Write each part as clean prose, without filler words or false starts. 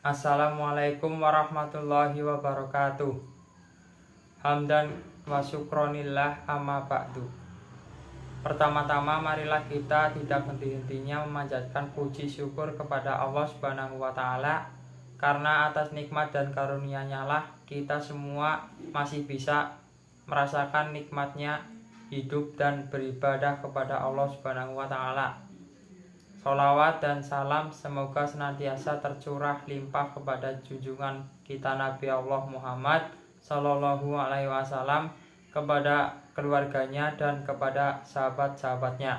Assalamualaikum warahmatullahi wabarakatuh. Hamdan wa syukronillah amma ba'du. Pertama-tama marilah kita tidak henti-hentinya memanjatkan puji syukur kepada Allah Subhanahu wa taala, karena atas nikmat dan karunia-Nya lah kita semua masih bisa merasakan nikmatnya hidup dan beribadah kepada Allah Subhanahu wa taala. Sholawat dan salam semoga senantiasa tercurah limpah kepada junjungan kita Nabi Allah Muhammad Sallallahu Alaihi Wasallam, kepada keluarganya dan kepada sahabat-sahabatnya.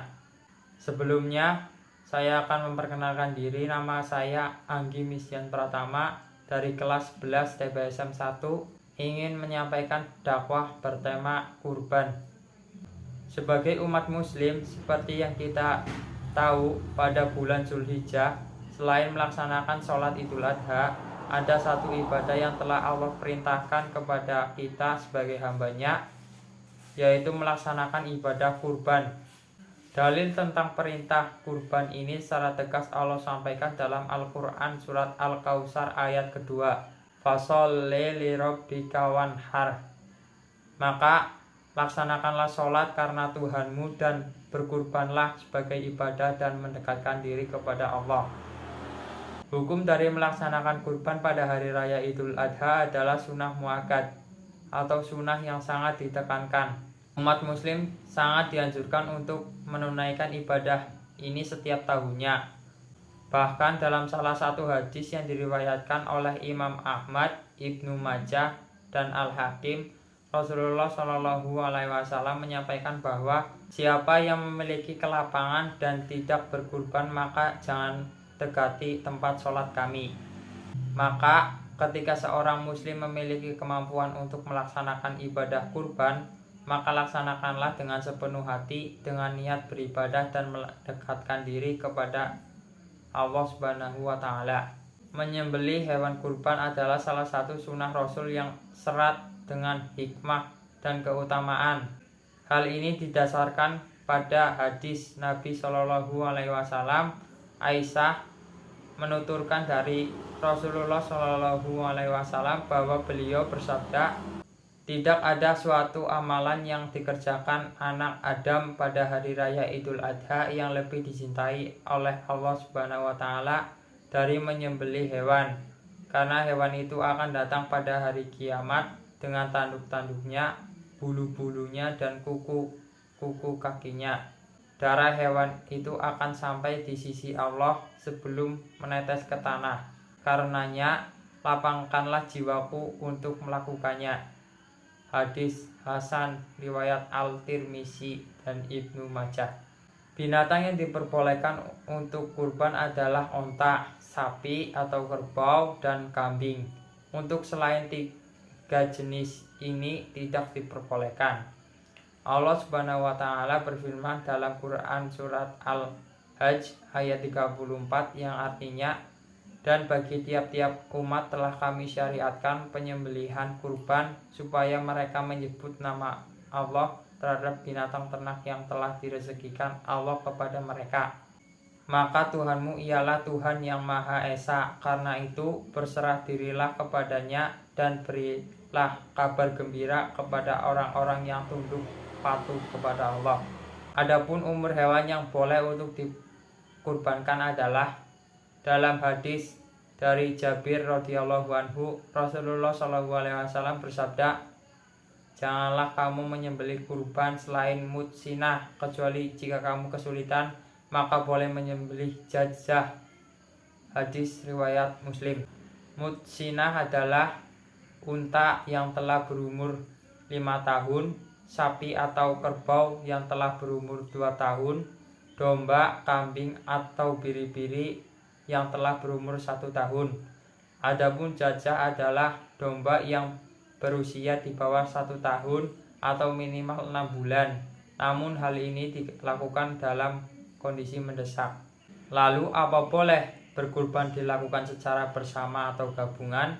Sebelumnya saya akan memperkenalkan diri. Nama saya Anggi Misyan Pratama dari kelas 11 TBSM 1, ingin menyampaikan dakwah bertema kurban. Sebagai umat muslim, seperti yang kita tahu, pada bulan Zulhijjah, selain melaksanakan sholat Idul Adha, ada satu ibadah yang telah Allah perintahkan kepada kita sebagai hambanya, yaitu melaksanakan ibadah kurban. Dalil tentang perintah kurban ini secara tegas Allah sampaikan dalam Al-Quran surat Al-Kautsar ayat kedua, Fasholli lirabbika wanhar. Maka laksanakanlah sholat karena Tuhanmu dan berkurbanlah sebagai ibadah dan mendekatkan diri kepada Allah. Hukum dari melaksanakan kurban pada hari raya Idul Adha adalah sunnah muakkad atau sunnah yang sangat ditekankan. Umat muslim sangat dianjurkan untuk menunaikan ibadah ini setiap tahunnya. Bahkan dalam salah satu hadis yang diriwayatkan oleh Imam Ahmad, Ibnu Majah, dan Al-Hakim, Rasulullah Shallallahu Alaihi Wasallam menyampaikan bahwa siapa yang memiliki kelapangan dan tidak berkurban, maka jangan dekati tempat sholat kami. Maka ketika seorang muslim memiliki kemampuan untuk melaksanakan ibadah kurban, maka laksanakanlah dengan sepenuh hati dengan niat beribadah dan mendekatkan diri kepada Allah Subhanahu wa taala. Menyembelih hewan kurban adalah salah satu sunnah Rasul yang serat dengan hikmah dan keutamaan. Hal ini didasarkan pada hadis Nabi Shallallahu Alaihi Wasallam. Aisyah menuturkan dari Rasulullah Shallallahu Alaihi Wasallam bahwa beliau bersabda, tidak ada suatu amalan yang dikerjakan anak Adam pada hari raya Idul Adha yang lebih dicintai oleh Allah Subhanahu wa taala dari menyembelih hewan, karena hewan itu akan datang pada hari kiamat dengan tanduk-tanduknya, bulu-bulunya, dan kuku kakinya. Darah hewan itu akan sampai di sisi Allah sebelum menetes ke tanah. Karenanya, lapangkanlah jiwaku untuk melakukannya. Hadis Hasan riwayat Al-Tirmizi dan Ibnu Majah. Binatang yang diperbolehkan untuk kurban adalah onta, sapi atau kerbau, dan kambing. Untuk selain tiga jenis ini tidak diperbolehkan. Allah Subhanahu wa taala berfirman dalam Quran surat Al-Hajj ayat 34 yang artinya, dan bagi tiap-tiap umat telah kami syariatkan penyembelihan kurban supaya mereka menyebut nama Allah terhadap binatang ternak yang telah direzekikan Allah kepada mereka. Maka Tuhanmu ialah Tuhan yang Maha Esa, karena itu berserah dirilah kepadanya dan berilah kabar gembira kepada orang-orang yang tunduk patuh kepada Allah. Adapun umur hewan yang boleh untuk dikurbankan adalah, dalam hadis dari Jabir radhiyallahu anhu, Rasulullah Shallallahu Alaihi Wasallam bersabda, janganlah kamu menyembelih kurban selain mutsinah, kecuali jika kamu kesulitan, maka boleh menyembelih jazah. Hadis riwayat Muslim. Mutsinah adalah unta yang telah berumur 5 tahun, sapi atau kerbau yang telah berumur 2 tahun, domba, kambing atau biri-biri yang telah berumur 1 tahun. Adapun jazah adalah domba yang berusia di bawah 1 tahun atau minimal 6 bulan. Namun hal ini dilakukan dalam kondisi mendesak. Lalu apa boleh berkurban dilakukan secara bersama atau gabungan?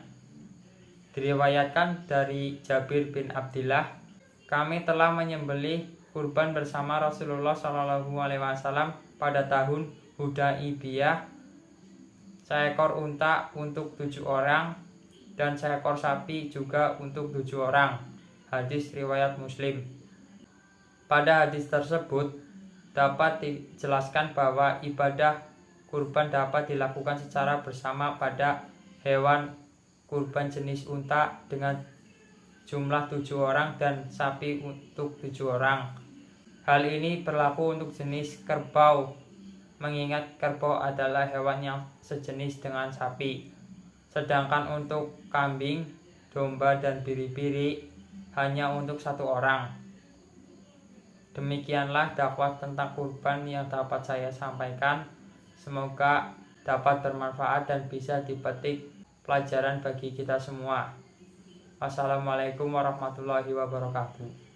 Diriwayatkan dari Jabir bin Abdillah, kami telah menyembelih kurban bersama Rasulullah Shallallahu Alaihi Wasallam pada tahun Hudaibiyah seekor unta untuk 7 orang, dan seekor sapi juga untuk 7 orang. Hadis riwayat Muslim. Pada hadis tersebut dapat dijelaskan bahwa ibadah kurban dapat dilakukan secara bersama pada hewan kurban jenis unta dengan jumlah 7 orang dan sapi untuk 7 orang. Hal ini berlaku untuk jenis kerbau, mengingat kerbau adalah hewan yang sejenis dengan sapi. Sedangkan untuk kambing, domba, dan biri-biri hanya untuk 1 orang. Demikianlah dakwah tentang kurban yang dapat saya sampaikan. Semoga dapat bermanfaat dan bisa dipetik pelajaran bagi kita semua. Wassalamualaikum warahmatullahi wabarakatuh.